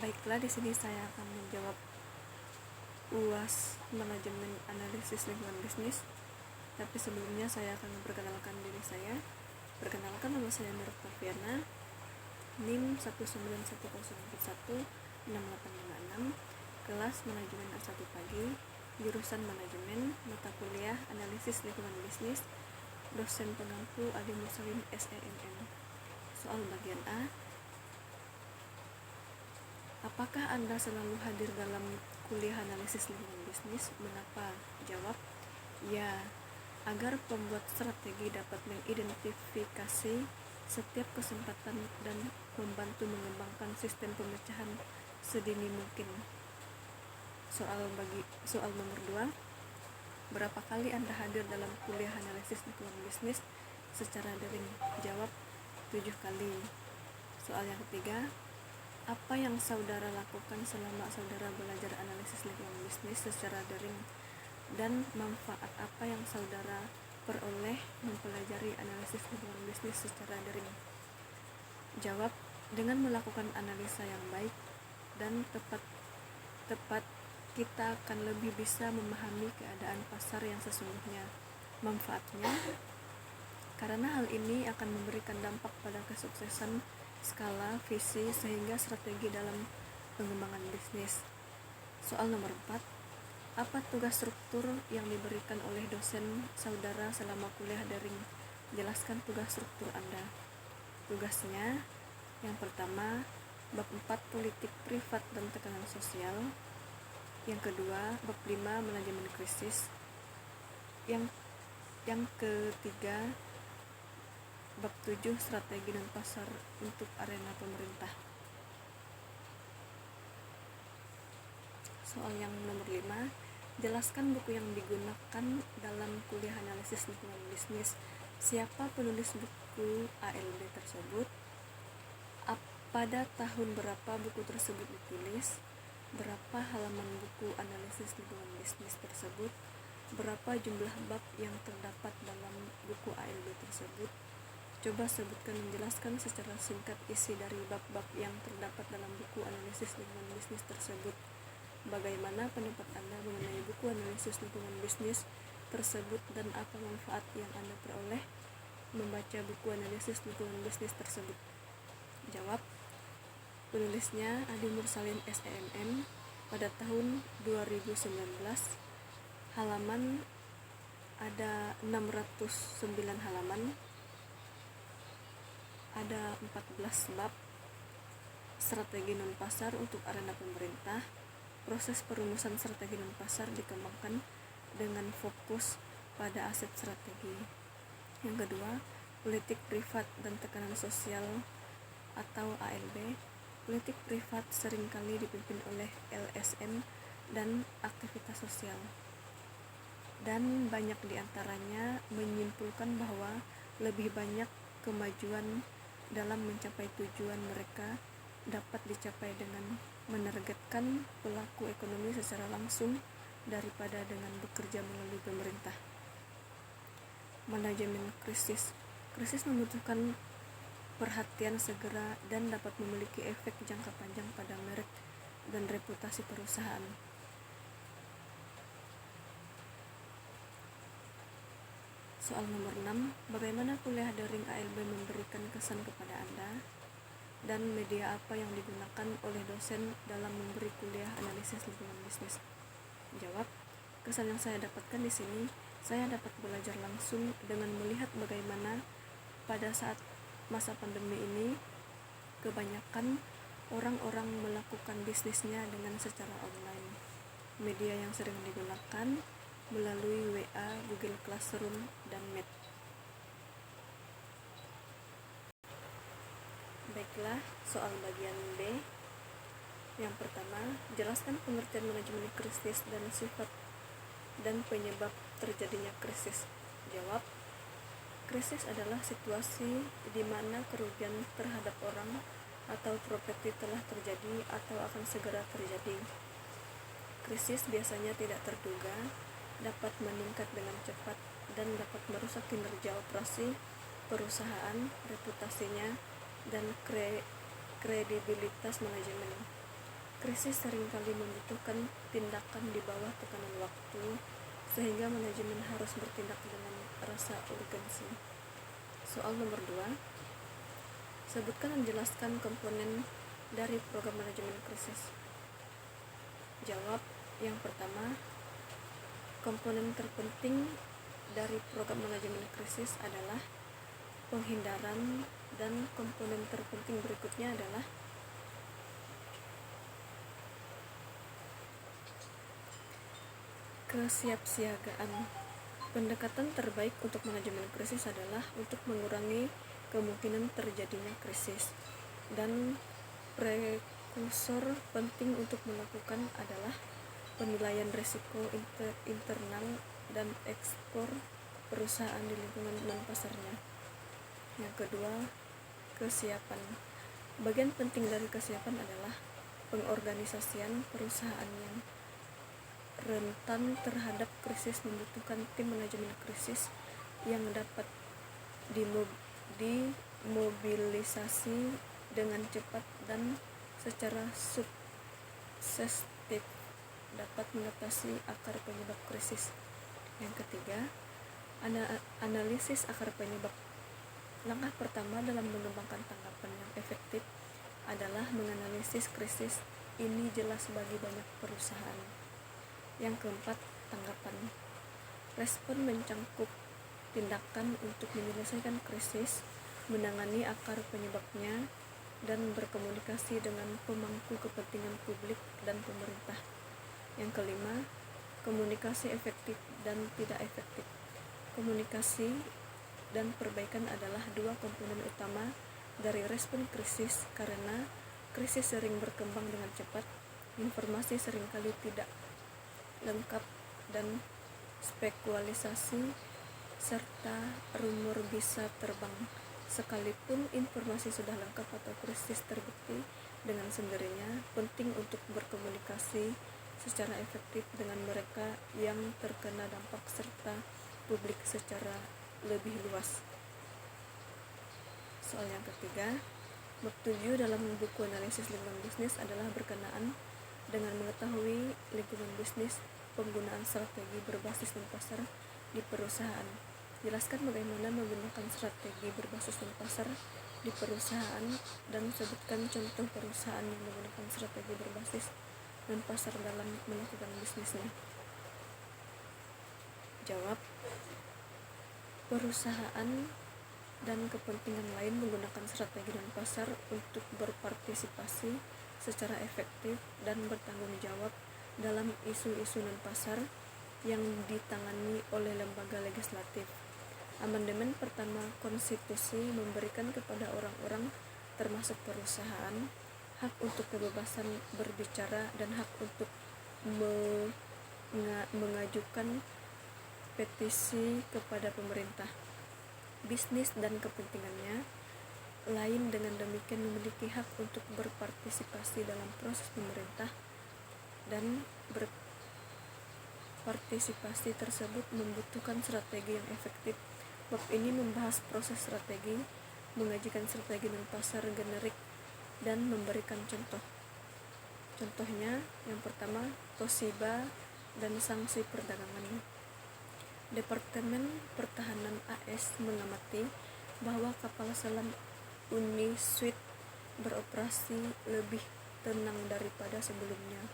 Baiklah, di sini saya akan menjawab UAS Manajemen Analisis Lingkungan Bisnis. Tapi sebelumnya saya akan memperkenalkan diri saya. Perkenalkan, nama saya Nur Tafiana, NIM 191041686, kelas Manajemen A1 Pagi, jurusan Manajemen, mata kuliah Analisis Lingkungan Bisnis, dosen pengampu Adi Mursalim SEMM. Soal bagian A, apakah Anda selalu hadir dalam kuliah analisis lingkungan bisnis? Mengapa? Jawab, ya, agar pembuat strategi dapat mengidentifikasi setiap kesempatan dan membantu mengembangkan sistem pemecahan sedini mungkin. Soal nomor 2, berapa kali Anda hadir dalam kuliah analisis lingkungan bisnis secara daring? Jawab, 7 kali. Soal yang ketiga, apa yang saudara lakukan selama saudara belajar analisis lingkungan bisnis secara daring, dan manfaat apa yang saudara peroleh mempelajari analisis lingkungan bisnis secara daring? Jawab, dengan melakukan analisa yang baik dan tepat, kita akan lebih bisa memahami keadaan pasar yang sesungguhnya. Manfaatnya, karena hal ini akan memberikan dampak pada kesuksesan skala, visi, sehingga strategi dalam pengembangan bisnis. Soal nomor 4, apa tugas struktur yang diberikan oleh dosen saudara selama kuliah daring? Jelaskan tugas struktur Anda. Tugasnya, yang pertama, bab 4 politik privat dan tekanan sosial. Yang kedua, bab 5 manajemen krisis. Yang ketiga, bab 7 strategi dan pasar untuk arena pemerintah. Soal yang nomor 5, jelaskan buku yang digunakan dalam kuliah analisis lingkungan bisnis. Siapa penulis buku ALB tersebut? Pada tahun berapa buku tersebut ditulis? Berapa halaman buku analisis lingkungan bisnis tersebut? Berapa jumlah bab yang terdapat dalam buku ALB tersebut? Coba sebutkan, menjelaskan secara singkat isi dari bab-bab yang terdapat dalam buku analisis lingkungan bisnis tersebut. Bagaimana pendapat Anda mengenai buku analisis lingkungan bisnis tersebut dan apa manfaat yang Anda peroleh membaca buku analisis lingkungan bisnis tersebut? Jawab, penulisnya Adi Mursalim SEMM pada tahun 2019. Halaman ada 609 halaman. Ada 14 bab. Strategi non pasar untuk arena pemerintah. Proses perumusan strategi non pasar dikembangkan dengan fokus pada aset strategi. Yang kedua, politik privat dan tekanan sosial atau ALB. Politik privat seringkali dipimpin oleh LSM dan aktivitas sosial, dan banyak diantaranya menyimpulkan bahwa lebih banyak kemajuan dalam mencapai tujuan mereka dapat dicapai dengan menargetkan pelaku ekonomi secara langsung daripada dengan bekerja melalui pemerintah. Manajemen krisis. Krisis membutuhkan perhatian segera dan dapat memiliki efek jangka panjang pada merek dan reputasi perusahaan. Soal nomor 6, bagaimana kuliah daring ALB memberikan kesan kepada Anda, dan media apa yang digunakan oleh dosen dalam memberi kuliah analisis lingkungan bisnis? Jawab, kesan yang saya dapatkan di sini, saya dapat belajar langsung dengan melihat bagaimana pada saat masa pandemi ini kebanyakan orang-orang melakukan bisnisnya dengan secara online. Media yang sering digunakan melalui WA, Google Classroom, dan Meet. Baiklah, soal bagian B. Yang pertama, jelaskan pengertian manajemen krisis dan sifat dan penyebab terjadinya krisis. Jawab, krisis adalah situasi di mana kerugian terhadap orang atau properti telah terjadi atau akan segera terjadi. Krisis biasanya tidak terduga, dapat meningkat dengan cepat dan dapat merusak kinerja operasi perusahaan, reputasinya, dan kredibilitas manajemen. Krisis seringkali membutuhkan tindakan di bawah tekanan waktu, sehingga manajemen harus bertindak dengan rasa urgensi. Soal nomor 2, sebutkan dan jelaskan komponen dari program manajemen krisis. Jawab. Yang pertama, komponen terpenting dari program manajemen krisis adalah penghindaran, dan komponen terpenting berikutnya adalah kesiapsiagaan. Pendekatan terbaik untuk manajemen krisis adalah untuk mengurangi kemungkinan terjadinya krisis, dan prekursor penting untuk melakukan adalah penilaian risiko internal dan ekspor perusahaan di lingkungan non-pasarnya. Yang kedua, kesiapan. Bagian penting dari kesiapan adalah pengorganisasian perusahaan yang rentan terhadap krisis membutuhkan tim manajemen krisis yang dapat dimobilisasi dengan cepat dan secara sukses dapat mengatasi akar penyebab krisis. Yang ketiga, analisis akar penyebab. Langkah pertama dalam mengembangkan tanggapan yang efektif adalah menganalisis krisis ini jelas bagi banyak perusahaan. Yang keempat, tanggapan. Respon mencangkup tindakan untuk menyelesaikan krisis, menangani akar penyebabnya, dan berkomunikasi dengan pemangku kepentingan publik dan pemerintah. Yang kelima, komunikasi efektif dan tidak efektif. Komunikasi dan perbaikan adalah dua komponen utama dari respon krisis, karena krisis sering berkembang dengan cepat, informasi seringkali tidak lengkap, dan spekulasi serta rumor bisa terbang. Sekalipun informasi sudah lengkap atau krisis terbukti dengan sendirinya, penting untuk berkomunikasi secara efektif dengan mereka yang terkena dampak serta publik secara lebih luas. Soal yang ketiga, bab 7 dalam buku analisis lingkungan bisnis adalah berkenaan dengan mengetahui lingkungan bisnis, penggunaan strategi berbasis dan pasar di perusahaan. Jelaskan bagaimana menggunakan strategi berbasis dan pasar di perusahaan, dan sebutkan contoh perusahaan yang menggunakan strategi berbasis dan pasar dalam melakukan bisnisnya. Jawab. Perusahaan dan kepentingan lain menggunakan strategi dan pasar untuk berpartisipasi secara efektif dan bertanggung jawab dalam isu-isu non-pasar yang ditangani oleh lembaga legislatif. Amandemen pertama konstitusi memberikan kepada orang-orang, termasuk perusahaan, hak untuk kebebasan berbicara dan hak untuk mengajukan petisi kepada pemerintah. Bisnis dan kepentingannya lain dengan demikian memiliki hak untuk berpartisipasi dalam proses pemerintah, dan berpartisipasi tersebut membutuhkan strategi yang efektif. Bab ini membahas proses strategi, mengajukan strategi dan pasar generik, dan memberikan contoh. Contohnya, yang pertama, Toshiba dan sanksi perdagangan. Departemen Pertahanan AS mengamati bahwa kapal selam Uniswit beroperasi lebih tenang daripada sebelumnya,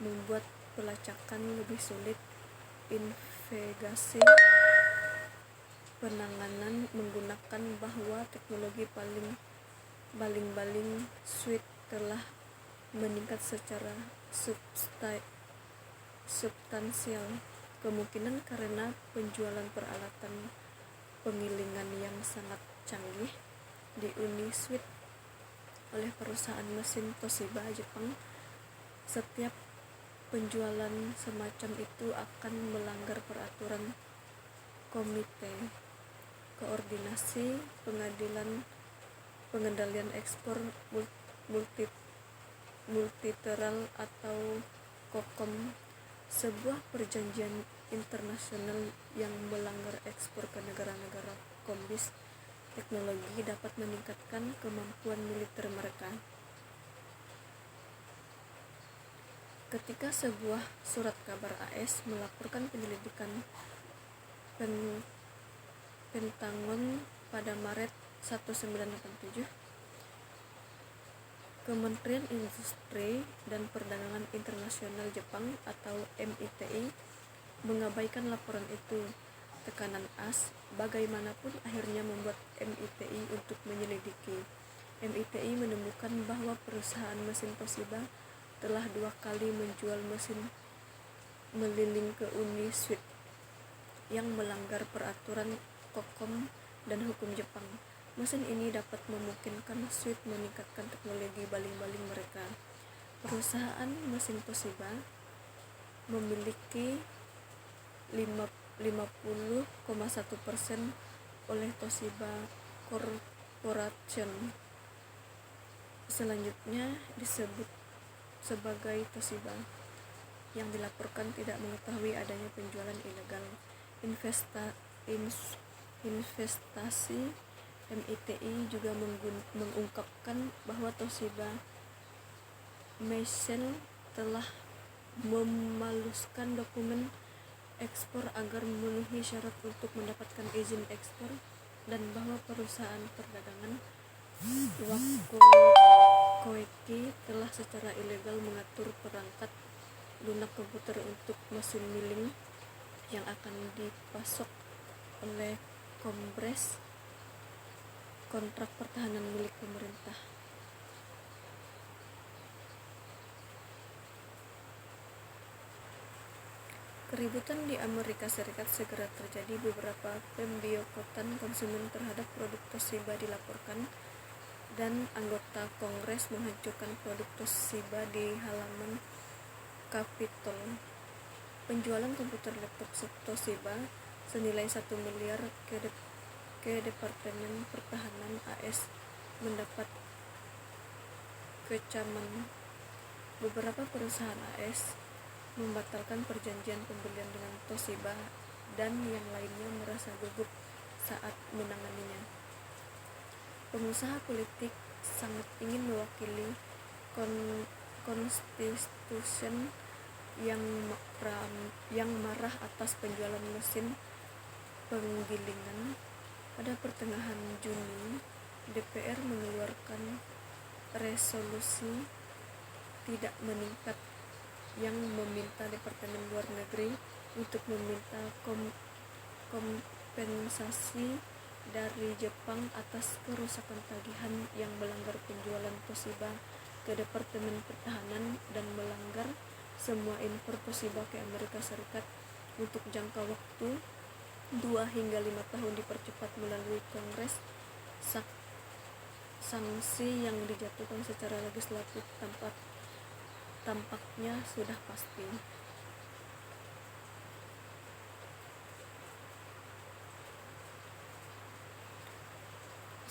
membuat pelacakan lebih sulit. Investigasi penanganan menggunakan bahwa teknologi baling Swift telah meningkat secara substansial, kemungkinan karena penjualan peralatan penggilingan yang sangat canggih di Uniswit oleh perusahaan mesin Toshiba Jepang. Setiap penjualan semacam itu akan melanggar peraturan Komite Koordinasi Pengendalian Ekspor Multilateral atau KOKOM, sebuah perjanjian internasional yang melanggar ekspor ke negara-negara kombis teknologi dapat meningkatkan kemampuan militer mereka. Ketika sebuah surat kabar AS melaporkan penyelidikan Pentagon pada Maret 1987, Kementerian Industri dan Perdagangan Internasional Jepang atau MITI mengabaikan laporan itu. Tekanan AS bagaimanapun akhirnya membuat MITI untuk menyelidiki. MITI menemukan bahwa perusahaan mesin Toshiba telah 2 kali menjual mesin meliling ke Uni Soviet yang melanggar peraturan Kokom dan hukum Jepang. Mesin ini dapat memungkinkan Soviet meningkatkan teknologi baling-baling mereka. Perusahaan mesin Toshiba memiliki 50,1% oleh Toshiba Corporation. Selanjutnya disebut sebagai Toshiba, yang dilaporkan tidak mengetahui adanya penjualan ilegal. Investasi MITI juga mengungkapkan bahwa Toshiba Meisel telah memaluskan dokumen ekspor agar memenuhi syarat untuk mendapatkan izin ekspor, dan bahwa perusahaan perdagangan Wakko Koike telah secara ilegal mengatur perangkat lunak komputer untuk mesin milling yang akan dipasok oleh Kombres, kontrak pertahanan milik pemerintah. Keributan di Amerika Serikat segera terjadi. Beberapa pemboikotan konsumen terhadap produk Toshiba dilaporkan, dan anggota Kongres menghancurkan produk Toshiba di halaman Capitol. Penjualan komputer laptop Toshiba senilai 1 miliar ke Departemen Pertahanan AS mendapat kecaman. Beberapa perusahaan AS membatalkan perjanjian pembelian dengan Toshiba, dan yang lainnya merasa gugup saat menanganinya. Pengusaha politik sangat ingin mewakili Constitution yang marah atas penjualan mesin penggilingan. Pada pertengahan Juni, DPR mengeluarkan resolusi tidak meningkat yang meminta Departemen Luar Negeri untuk meminta kompensasi dari Jepang atas kerusakan tagihan yang melanggar penjualan Toshiba ke Departemen Pertahanan dan melanggar semua impor Toshiba ke Amerika Serikat untuk jangka waktu 2 hingga 5 tahun dipercepat melalui Kongres. Sanksi yang dijatuhkan secara legislatif tampaknya sudah pasti.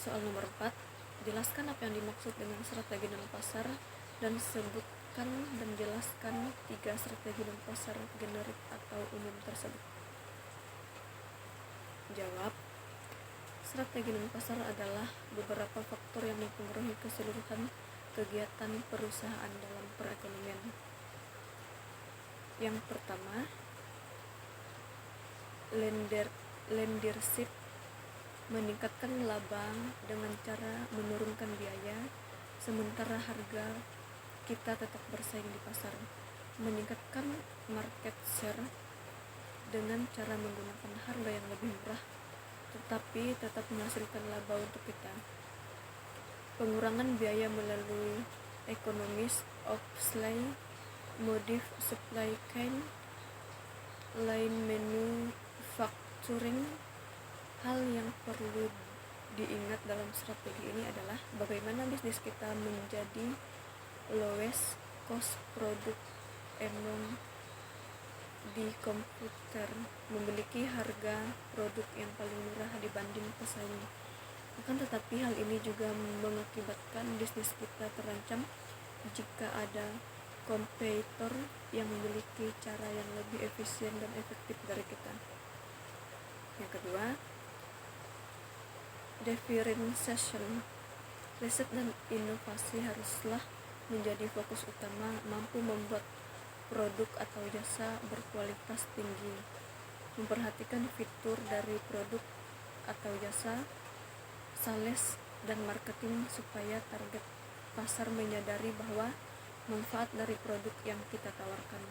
Soal nomor 4, jelaskan apa yang dimaksud dengan strategi non pasar, dan sebutkan dan jelaskan 3 strategi non pasar generik atau umum tersebut. Jawab. Strategi non pasar adalah beberapa faktor yang mempengaruhi keseluruhan kegiatan perusahaan dalam perekonomian. Yang pertama, leadership, meningkatkan laba dengan cara menurunkan biaya sementara harga kita tetap bersaing di pasar. Meningkatkan market share dengan cara menggunakan harga yang lebih murah tetapi tetap menghasilkan laba untuk kita. Pengurangan biaya melalui economies of scale, modif supply chain, line manufacturing. Hal yang perlu diingat dalam strategi ini adalah bagaimana bisnis kita menjadi lowest cost product among di komputer, memiliki harga produk yang paling murah dibanding pesaing. Akan tetapi hal ini juga mengakibatkan bisnis kita terancam jika ada kompetitor yang memiliki cara yang lebih efisien dan efektif dari kita. Yang kedua, differentiation. Riset dan inovasi haruslah menjadi fokus utama. Mampu membuat produk atau jasa berkualitas tinggi, memperhatikan fitur dari produk atau jasa, sales, dan marketing supaya target pasar menyadari bahwa manfaat dari produk yang kita tawarkan.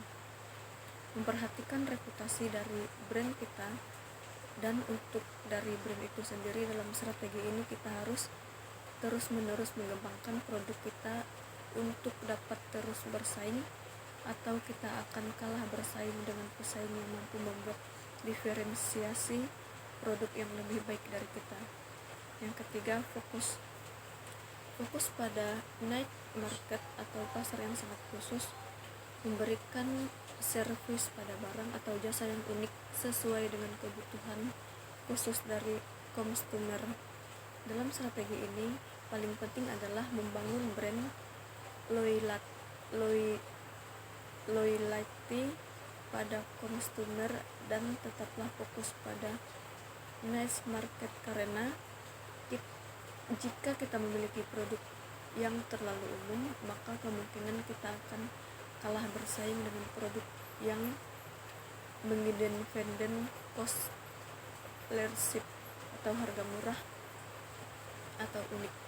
Memperhatikan reputasi dari brand kita, dan untuk dari brand itu sendiri. Dalam strategi ini kita harus terus-menerus mengembangkan produk kita untuk dapat terus bersaing, atau kita akan kalah bersaing dengan pesaing yang mampu membuat diferensiasi produk yang lebih baik dari kita. Yang ketiga, fokus pada niche market atau pasar yang sangat khusus, memberikan servis pada barang atau jasa yang unik sesuai dengan kebutuhan khusus dari konsumer. Dalam strategi ini, paling penting adalah membangun brand loyalty pada konsumer dan tetaplah fokus pada niche market, karena jika kita memiliki produk yang terlalu umum, maka kemungkinan kita akan kalah bersaing dengan produk yang mengidentikan cost leadership atau harga murah atau unik.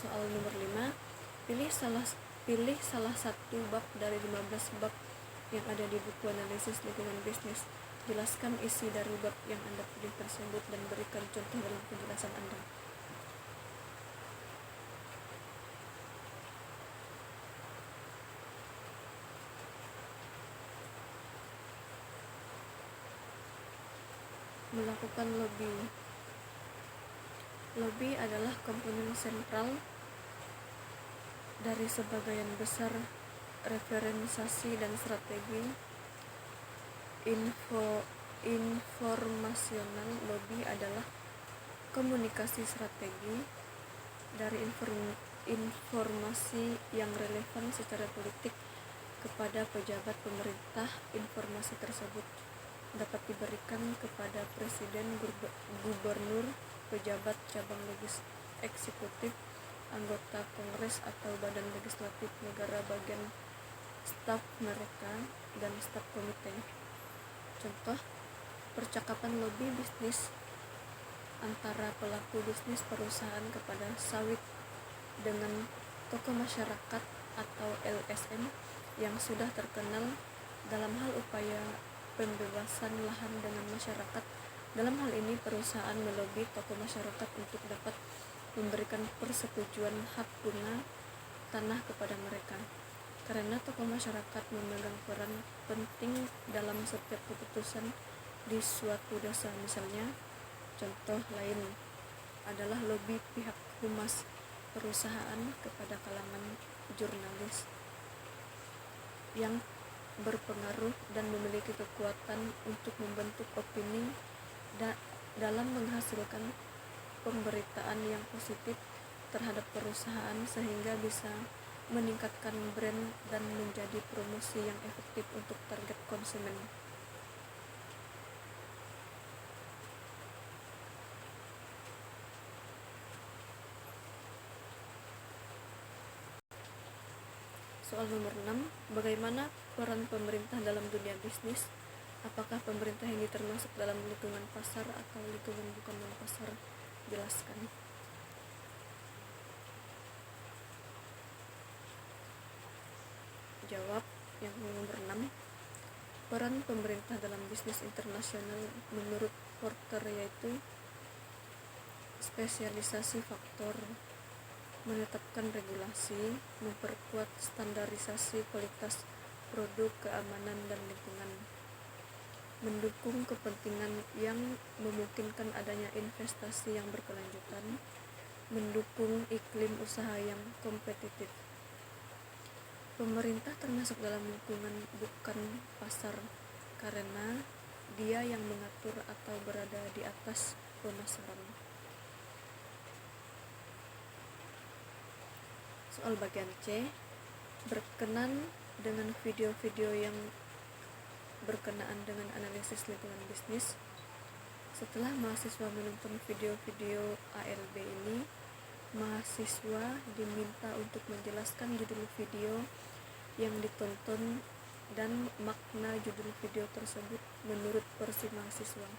Soal nomor 5, pilih salah satu bab dari 15 bab yang ada di buku analisis lingkungan bisnis. Jelaskan isi dari bab yang Anda pilih tersebut dan berikan contoh dalam penjelasan Anda. Melakukan lobby. Lobby adalah komponen sentral dari sebagian besar referensiasi dan strategi informasional. Lobby adalah komunikasi strategi dari informasi yang relevan secara politik kepada pejabat pemerintah. Informasi tersebut dapat diberikan kepada presiden, gubernur, pejabat cabang eksekutif, anggota kongres atau badan legislatif negara bagian staf mereka, dan staf komite. Contoh, percakapan lobby bisnis antara pelaku bisnis perusahaan kepada sawit dengan tokoh masyarakat atau LSM yang sudah terkenal dalam hal upaya pembebasan lahan dengan masyarakat. Dalam hal ini, perusahaan melobi tokoh masyarakat untuk dapat memberikan persetujuan hak guna tanah kepada mereka, karena tokoh masyarakat memegang peran penting dalam setiap keputusan di suatu desa. Misalnya, contoh lain adalah lobi pihak humas perusahaan kepada kalangan jurnalis yang berpengaruh dan memiliki kekuatan untuk membentuk opini dalam menghasilkan pemberitaan yang positif terhadap perusahaan, sehingga bisa meningkatkan brand dan menjadi promosi yang efektif untuk target konsumen. Soal nomor 6, bagaimana peran pemerintah dalam dunia bisnis? Apakah pemerintah ini termasuk dalam lingkungan pasar atau lingkungan bukan non-pasar? Jelaskan. Jawab yang nomor 6. Peran pemerintah dalam bisnis internasional menurut Porter yaitu spesialisasi faktor, menetapkan regulasi, memperkuat standarisasi kualitas produk, keamanan, dan lingkungan, mendukung kepentingan yang memungkinkan adanya investasi yang berkelanjutan, mendukung iklim usaha yang kompetitif. Pemerintah termasuk dalam lingkungan bukan pasar karena dia yang mengatur atau berada di atas pemasaran. Soal bagian C, berkenan dengan video-video yang berkenaan dengan analisis lingkungan bisnis. Setelah mahasiswa menonton video-video ALB ini, mahasiswa diminta untuk menjelaskan judul video yang ditonton dan makna judul video tersebut menurut versi mahasiswa.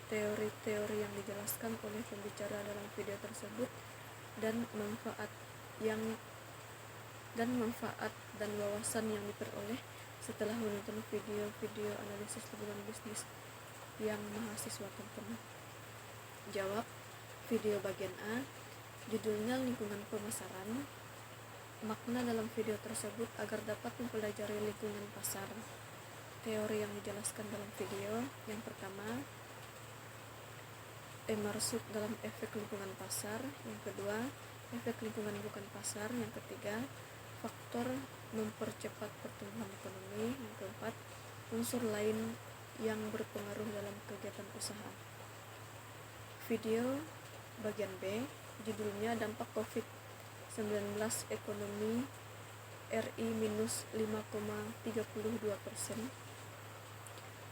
Teori-teori yang dijelaskan oleh pembicara dalam video tersebut dan manfaat dan wawasan yang diperoleh setelah menonton video-video analisis lingkungan bisnis yang mahasiswa tonton. Jawab. Video bagian A, judulnya lingkungan pemasaran. Makna dalam video tersebut agar dapat mempelajari lingkungan pasar. Teori yang dijelaskan dalam video. Yang pertama, masuk dalam efek lingkungan pasar. Yang kedua, efek lingkungan bukan pasar. Yang ketiga, faktor mempercepat pertumbuhan ekonomi. Yang keempat, unsur lain yang berpengaruh dalam kegiatan usaha. Video bagian B, judulnya dampak COVID-19 ekonomi RI minus 5,32%.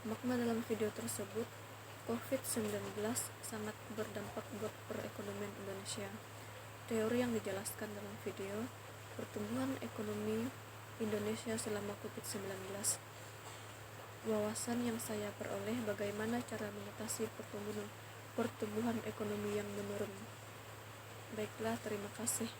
Makna dalam video tersebut, COVID-19 sangat berdampak buat perekonomian Indonesia. Teori yang dijelaskan dalam video, pertumbuhan ekonomi Indonesia selama COVID-19. Wawasan yang saya peroleh bagaimana cara mengatasi pertumbuhan ekonomi yang menurun. Baiklah, terima kasih.